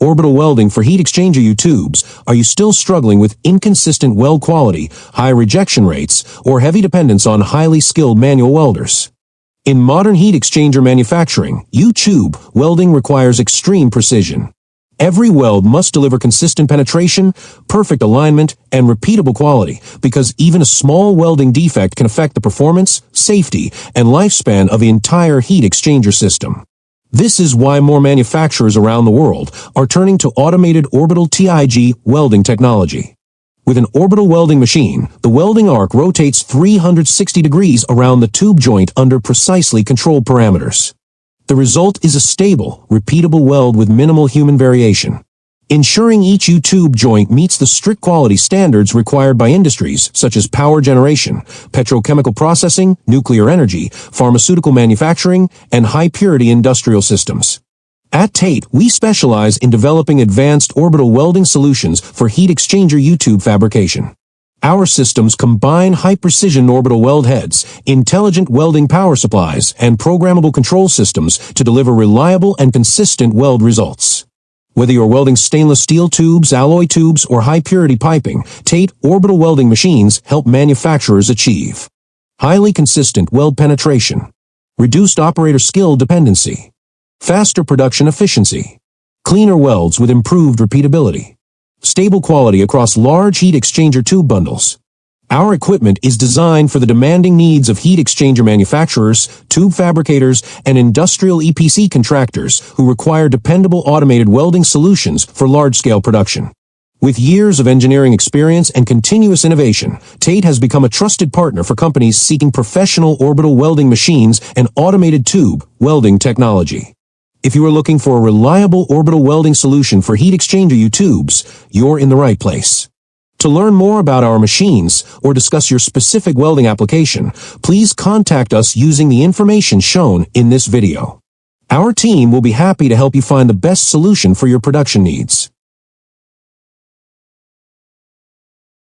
Orbital Welding for heat exchanger U-tubes. Are you still struggling with inconsistent weld quality, high rejection rates, or heavy dependence on highly skilled manual welders? In modern heat exchanger manufacturing, U-tube welding requires extreme precision. Every weld must deliver consistent penetration, perfect alignment, and repeatable quality, because even a small welding defect can affect the performance, safety, and lifespan of the entire heat exchanger system. This is why more manufacturers around the world are turning to automated orbital TIG welding technology. With an orbital welding machine, the welding arc rotates 360 degrees around the tube joint under precisely controlled parameters. The result is a stable, repeatable weld with minimal human variation, ensuring each U-tube joint meets the strict quality standards required by industries such as power generation, petrochemical processing, nuclear energy, pharmaceutical manufacturing, and high-purity industrial systems. At TATE, we specialize in developing advanced orbital welding solutions for heat exchanger U-tube fabrication. Our systems combine high-precision orbital weld heads, intelligent welding power supplies, and programmable control systems to deliver reliable and consistent weld results. Whether you're welding stainless steel tubes, alloy tubes, or high-purity piping, TATE orbital welding machines help manufacturers achieve highly consistent weld penetration, reduced operator skill dependency, faster production efficiency, cleaner welds with improved repeatability, stable quality across large heat exchanger tube bundles. Our equipment is designed for the demanding needs of heat exchanger manufacturers, tube fabricators, and industrial EPC contractors who require dependable automated welding solutions for large-scale production. With years of engineering experience and continuous innovation, TATE has become a trusted partner for companies seeking professional orbital welding machines and automated tube welding technology. If you are looking for a reliable orbital welding solution for heat exchanger U-tubes, you're in the right place. To learn more about our machines or discuss your specific welding application, please contact us using the information shown in this video. Our team will be happy to help you find the best solution for your production needs.